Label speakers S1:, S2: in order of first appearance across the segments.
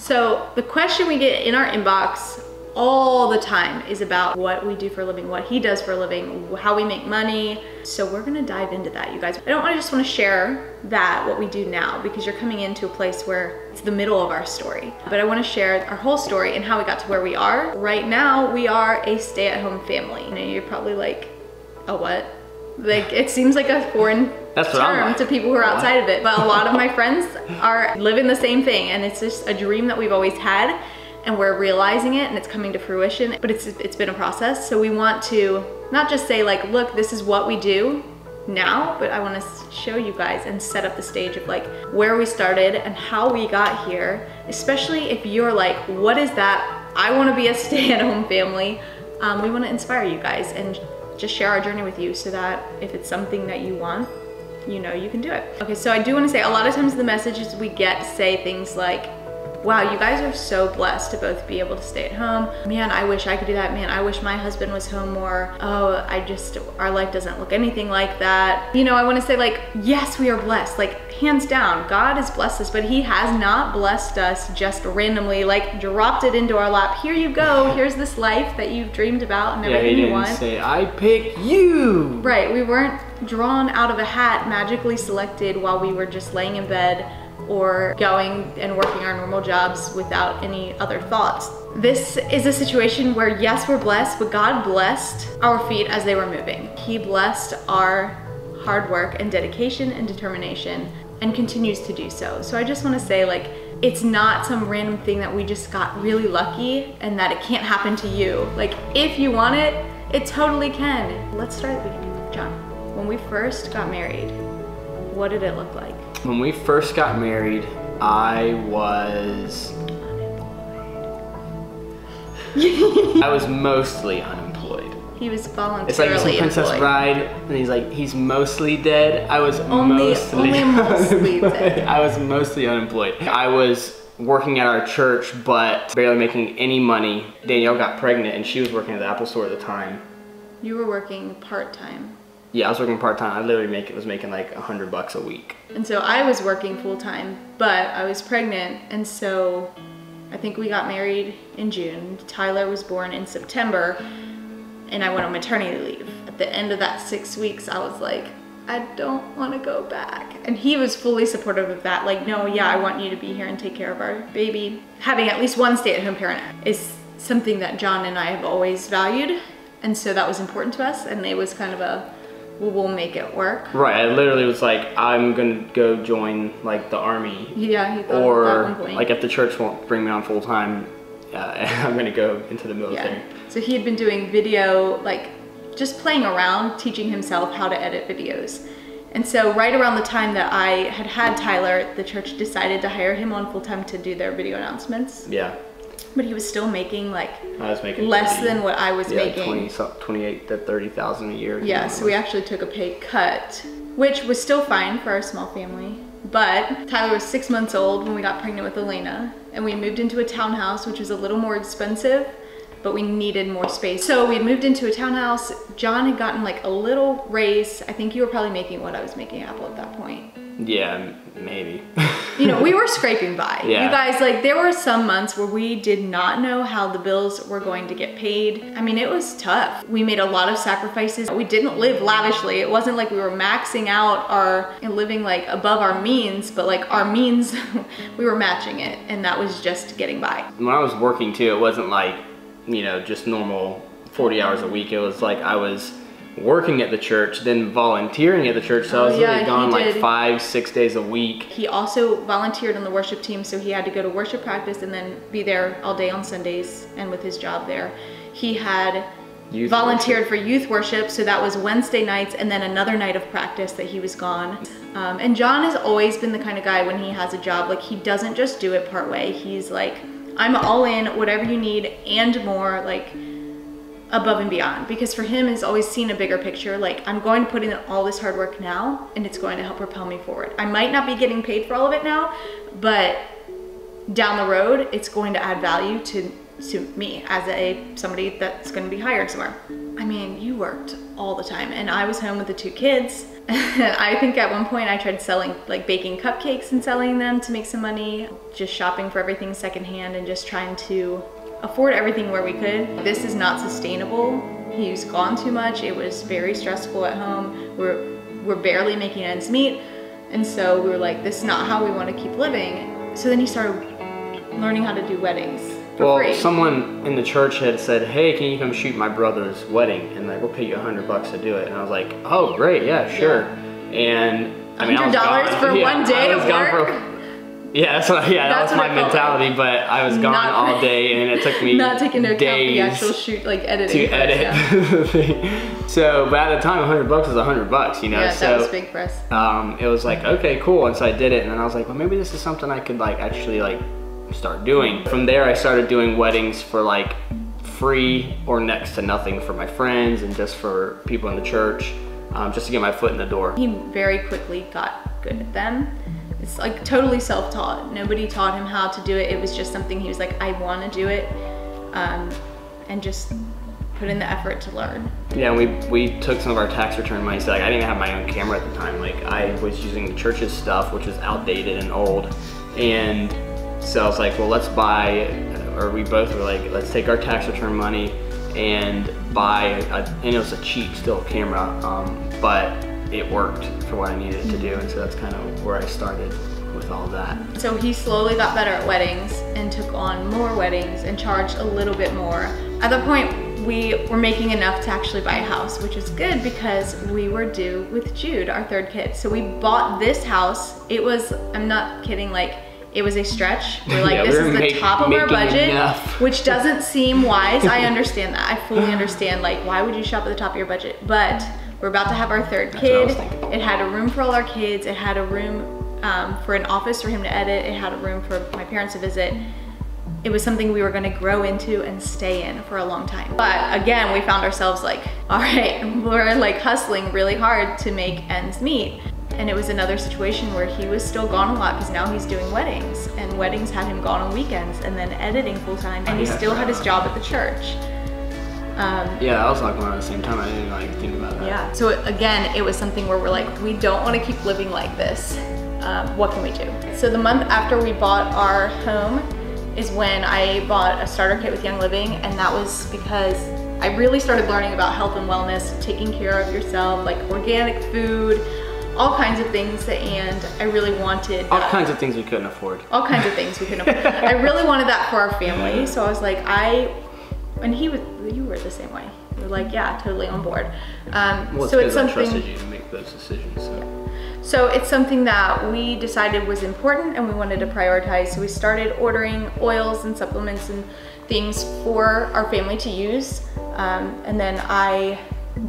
S1: So the question we get in our inbox all the time is about what we do for a living, what he does for a living, how we make money. So we're gonna dive into that, you guys. I don't just wanna share that, what we do now, because you're coming into a place where it's the middle of our story. But I wanna share our whole story and how we got to where we are. Right now, we are a stay-at-home family. And you're probably like, a what? Like, it seems like a foreign term to people who are outside of it. But a lot of my friends are living the same thing, and it's just a dream that we've always had. And we're realizing it and it's coming to fruition, but it's been a process. So we want to not just say like, look, this is what we do now, but I want to show you guys and set up the stage of like where we started and how we got here, especially if you're like, what is that? I want to be a stay-at-home family. We want to inspire you guys and just share our journey with you so that if it's something that you want, you know you can do it. Okay, so I do want to say a lot of times the messages we get say things like, wow, you guys are so blessed to both be able to stay at home. Man, I wish I could do that. Man, I wish my husband was home more. Oh, our life doesn't look anything like that. You know, I wanna say like, yes, we are blessed. Like, hands down, God has blessed us, but he has not blessed us just randomly, like dropped it into our lap. Here you go, here's this life that you've dreamed about and everything you want.
S2: Yeah, he didn't say, I pick you.
S1: Right, we weren't drawn out of a hat, magically selected while we were just laying in bed or going and working our normal jobs without any other thoughts. This is a situation where yes, we're blessed, but God blessed our feet as they were moving. He blessed our hard work and dedication and determination and continues to do so. So I just wanna say like, it's not some random thing that we just got really lucky and that it can't happen to you. Like if you want it, it totally can. Let's start at the beginning. John, when we first got married, what did it look like?
S2: When we first got married, I was mostly unemployed.
S1: He was voluntarily
S2: It's like some Princess
S1: employed.
S2: Bride, and he's like, he's mostly dead. I was
S1: only mostly dead.
S2: I was mostly unemployed. I was working at our church, but barely making any money. Danielle got pregnant, and she was working at the Apple store at the time.
S1: You were working part-time.
S2: Yeah, I was working part-time. I literally was making like $100 a week.
S1: And so I was working full-time, but I was pregnant, and so I think we got married in June. Tyler was born in September, and I went on maternity leave. At the end of that 6 weeks, I was like, I don't want to go back. And he was fully supportive of that. Like, no, yeah, I want you to be here and take care of our baby. Having at least one stay-at-home parent is something that John and I have always valued. And so that was important to us, and it was kind of a, well, we'll make it work.
S2: Right, I literally was like, I'm gonna go join like the army.
S1: Yeah, he thought
S2: or
S1: at one point.
S2: Like if the church won't bring me on full time, I'm gonna go into the military.
S1: Yeah. So he had been doing video, like just playing around, teaching himself how to edit videos. And so right around the time that I had Tyler, the church decided to hire him on full time to do their video announcements.
S2: Yeah.
S1: But he was still making like
S2: I was making
S1: less than what I was making.
S2: 28 to 30,000 a year.
S1: Yeah, so we actually took a pay cut, which was still fine for our small family. But Tyler was 6 months old when we got pregnant with Elena, and we moved into a townhouse, which was a little more expensive, but we needed more space. So we moved into a townhouse. John had gotten like a little raise. I think you were probably making what I was making at Apple at that point.
S2: Yeah, maybe.
S1: You know, we were scraping by.
S2: Yeah.
S1: You guys, like there were some months where we did not know how the bills were going to get paid. I mean, it was tough. We made a lot of sacrifices. We didn't live lavishly. It wasn't like we were maxing out and living like above our means, but like our means, we were matching it, and that was just getting by.
S2: When I was working too, it wasn't like, you know, just normal 40 hours a week. It was like I was working at the church, then volunteering at the church, so I was literally gone like 5-6 days a week.
S1: He also volunteered on the worship team, so he had to go to worship practice and then be there all day on Sundays, and with his job there. He had volunteered for youth worship, so that was Wednesday nights and then another night of practice that he was gone. And John has always been the kind of guy when he has a job, like he doesn't just do it part way. He's like, I'm all in, whatever you need and more, like above and beyond, because for him he's always seen a bigger picture. Like, I'm going to put in all this hard work now and it's going to help propel me forward. I might not be getting paid for all of it now, but down the road it's going to add value to me as somebody that's going to be hired somewhere. I mean, you worked all the time, and I was home with the 2 kids. I think at one point I tried selling, like baking cupcakes and selling them to make some money, just shopping for everything secondhand and just trying to afford everything where we could. This is not sustainable. He's gone too much. It was very stressful at home. We're barely making ends meet. And so we were like, this is not how we want to keep living. So then he started learning how to do weddings for free.
S2: Someone in the church had said, hey, can you come shoot my brother's wedding? And like, we'll pay you $100 to do it. And I was like, oh, great, yeah, sure. Yeah. And I mean,
S1: $100 for one day of work?
S2: Yeah, that was my mentality, like. But I was gone all day, and it took me
S1: not taking into account the actual shoot, like editing.
S2: To edit. Yeah. So, but at the time, $100 was $100, you know.
S1: Yeah,
S2: so,
S1: that was big for us.
S2: It was like, okay, cool, and so I did it, and then I was like, well, maybe this is something I could like actually like start doing. From there, I started doing weddings for like free or next to nothing for my friends and just for people in the church, just to get my foot in the door.
S1: He very quickly got good at them. It's like totally self-taught. Nobody taught him how to do it. It was just something he was like, I want to do it, and just put in the effort to learn. Yeah,
S2: we took some of our tax return money. So like, I didn't even have my own camera at the time. Like I was using the church's stuff, which was outdated and old. And so I was like, well, let's buy, or we both were like, let's take our tax return money and buy, and it was a cheap still camera, but it worked for what I needed to do, and so that's kind of where I started with all that.
S1: So he slowly got better at weddings and took on more weddings and charged a little bit more. At that point, we were making enough to actually buy a house, which is good because we were due with Jude, our third kid. So we bought this house. It was, I'm not kidding, like it was a stretch. We're like, this is the top of our budget, which doesn't seem wise. I understand that. I fully understand, like, why would you shop at the top of your budget? But we're about to have our third kid. It had a room for all our kids. It had a room for an office for him to edit. It had a room for my parents to visit. It was something we were gonna grow into and stay in for a long time. But again, we found ourselves like, all right, we're like hustling really hard to make ends meet. And it was another situation where he was still gone a lot because now he's doing weddings, and weddings had him gone on weekends, and then editing full time, and he still had his job at the church.
S2: Yeah, I was like going on at the same time. I didn't like think about that.
S1: Yeah. So again, it was something where we're like, we don't want to keep living like this. What can we do? So the month after we bought our home is when I bought a starter kit with Young Living, and that was because I really started learning about health and wellness, taking care of yourself, like organic food, all kinds of things, and I really wanted
S2: all kinds of things we couldn't afford.
S1: All kinds of things we couldn't afford. I really wanted that for our family, so I was like, and you were the same way. You were like, yeah, totally on board.
S2: Well, so it's something I trusted you to make those decisions. So.
S1: Yeah. So it's something that we decided was important and we wanted to prioritize. So we started ordering oils and supplements and things for our family to use. And then I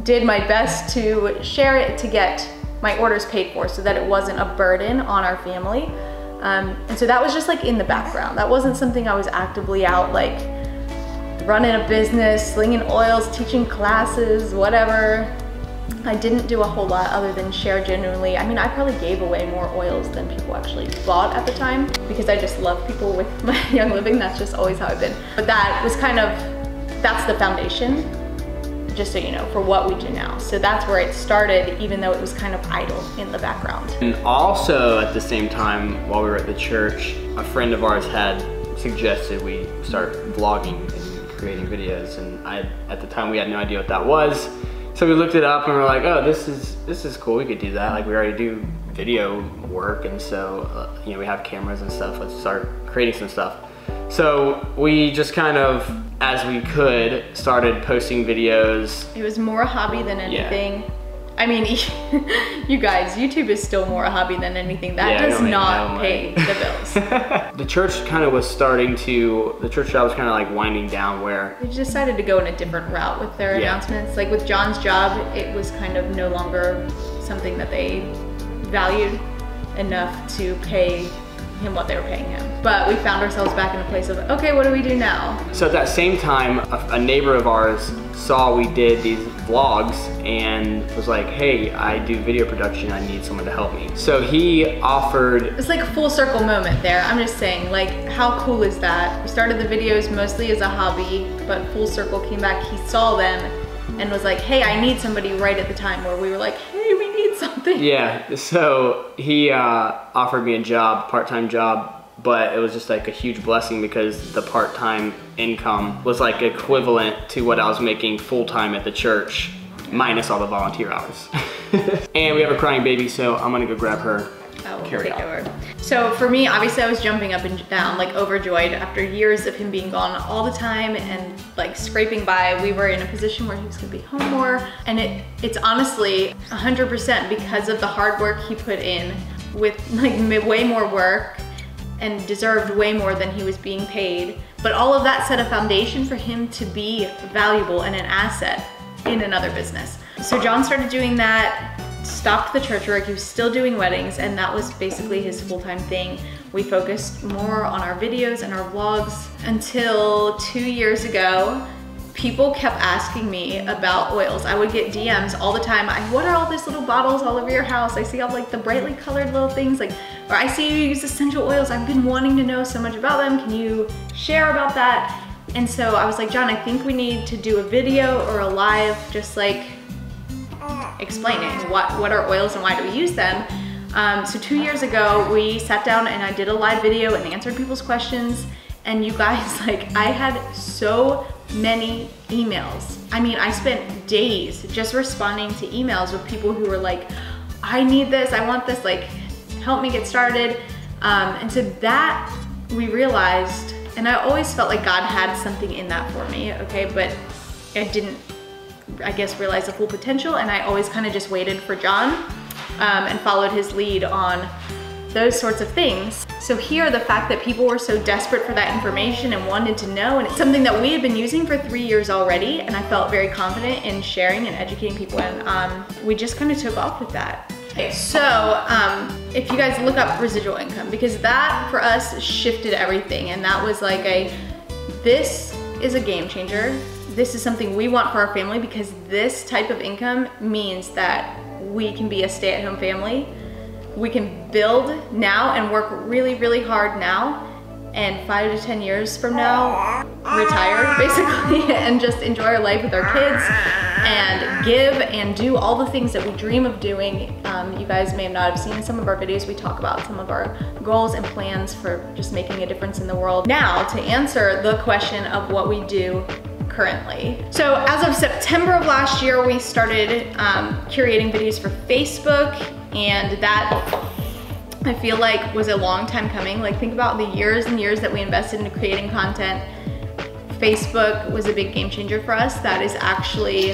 S1: did my best to share it to get my orders paid for so that it wasn't a burden on our family. And so that was just like in the background. That wasn't something I was actively out like running a business, slinging oils, teaching classes, whatever. I didn't do a whole lot other than share genuinely. I mean, I probably gave away more oils than people actually bought at the time because I just love people with my Young Living. That's just always how I've been. But that was kind of, that's the foundation, just so you know, for what we do now. So that's where it started, even though it was kind of idle in the background.
S2: And also at the same time, while we were at the church, a friend of ours had suggested we start vlogging and creating videos. And at the time we had no idea what that was. So we looked it up and we're like, oh, this is cool, we could do that. Like we already do video work, and so you know, we have cameras and stuff, let's start creating some stuff. So we just kind of, as we could, started posting videos. It was more a hobby than anything. Yeah.
S1: I mean, you guys, YouTube is still more a hobby than anything. That does not pay the bills.
S2: The church kind of was starting to, the church job was kind of like winding down where
S1: they decided to go in a different route with their announcements. Like with John's job, it was kind of no longer something that they valued enough to pay him what they were paying him. But we found ourselves back in a place of, okay, what do we do now?
S2: So at that same time, a neighbor of ours saw we did these vlogs and was like, hey, I do video production, I need someone to help me. So he offered.
S1: It's like a full circle moment there. I'm just saying, like, how cool is that? We started the videos mostly as a hobby, but full circle came back, he saw them and was like, hey, I need somebody right at the time where we were like, hey, we need something. something?
S2: Yeah, so he offered me a job, part-time job, but it was just like a huge blessing because the part-time income was like equivalent to what I was making full-time at the church, minus all the volunteer hours. And we have a crying baby, so I'm gonna go grab her. Carry on.
S1: So for me, obviously I was jumping up and down, like overjoyed after years of him being gone all the time and like scraping by. We were in a position where he was gonna be home more. And it's honestly 100% because of the hard work he put in with like way more work and deserved way more than he was being paid. But all of that set a foundation for him to be valuable and an asset in another business. So John started doing that, stopped the church work. He was still doing weddings, and that was basically his full-time thing. We focused more on our videos and our vlogs until 2 years ago. People kept asking me about oils. I would get DMs all the time. What are all these little bottles all over your house? I see all like the brightly colored little things, like, or I see you use essential oils. I've been wanting to know so much about them. Can you share about that? And so I was like, John, I think we need to do a video or a live, just like explaining what are oils and why do we use them. So 2 years ago, we sat down and I did a live video and answered people's questions. And you guys, like, I had so many emails. I mean, I spent days just responding to emails with people who were like, I need this, I want this, like, help me get started. And so that we realized, and I always felt like God had something in that for me, okay, but I didn't, I guess, realize the full potential, and I always kind of just waited for John and followed his lead on those sorts of things. So here, the fact that people were so desperate for that information and wanted to know, and it's something that we had been using for 3 years already, and I felt very confident in sharing and educating people, and we just kind of took off with that. Okay, so if you guys look up residual income, because that for us shifted everything, and that was like this is a game changer. This is something we want for our family, because this type of income means that we can be a stay-at-home family. We can build now and work really, really hard now, and 5 to 10 years from now, retire basically, and just enjoy our life with our kids and give and do all the things that we dream of doing. You guys may not have seen some of our videos. We talk about some of our goals and plans for just making a difference in the world. Now, to answer the question of what we do currently. So as of September of last year, we started curating videos for Facebook, and that I feel like was a long time coming. Like, think about the years and years that we invested into creating content. Facebook was a big game changer for us. That is actually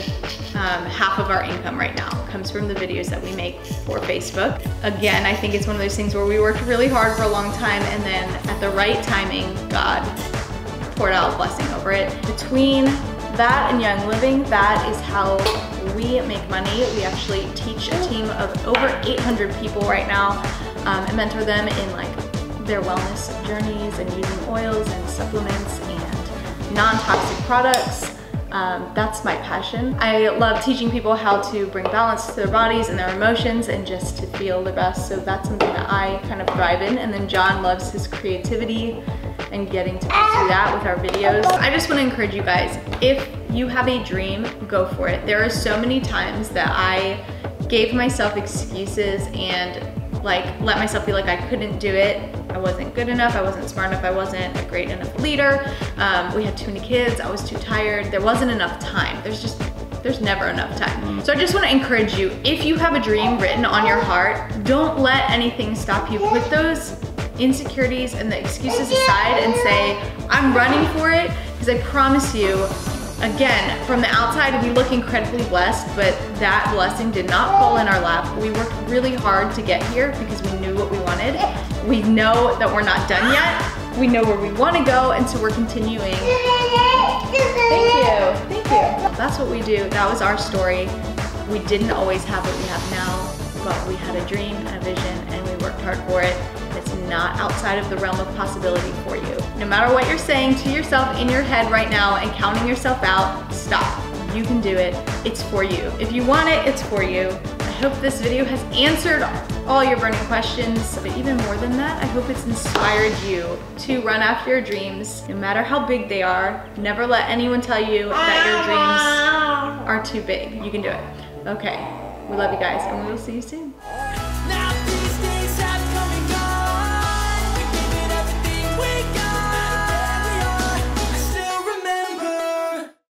S1: half of our income right now. It comes from the videos that we make for Facebook. Again, I think it's one of those things where we worked really hard for a long time, and then at the right timing, God poured out a blessing over it. Between that and Young Living, that is how we make money. We actually teach a team of over 800 people right now and mentor them in like their wellness journeys and using oils and supplements and non-toxic products. That's my passion. I love teaching people how to bring balance to their bodies and their emotions and just to feel their best. So that's something that I kind of thrive in. And then John loves his creativity and getting to pursue that with our videos. I just want to encourage you guys, if you have a dream, go for it. There are so many times that I gave myself excuses and like let myself feel like I couldn't do it. I wasn't good enough, I wasn't smart enough, I wasn't a great enough leader. We had too many kids, I was too tired. There wasn't enough time. There's never enough time. So I just want to encourage you, if you have a dream written on your heart, don't let anything stop you. Put those insecurities and the excuses aside and say, I'm running for it, because I promise you, again, from the outside, we look incredibly blessed, but that blessing did not fall in our lap. We worked really hard to get here because we knew what we wanted. We know that we're not done yet. We know where we want to go, and so we're continuing. Thank you. That's what we do. That was our story. We didn't always have what we have now, but we had a dream and a vision, and we worked hard for it. It's not outside of the realm of possibility for you. No matter what you're saying to yourself in your head right now and counting yourself out, stop. You can do it. It's for you. If you want it, it's for you. I hope this video has answered all your burning questions, but even more than that, I hope it's inspired you to run after your dreams, no matter how big they are. Never let anyone tell you that your dreams are too big. You can do it. Okay. We love you guys, and we will see you soon.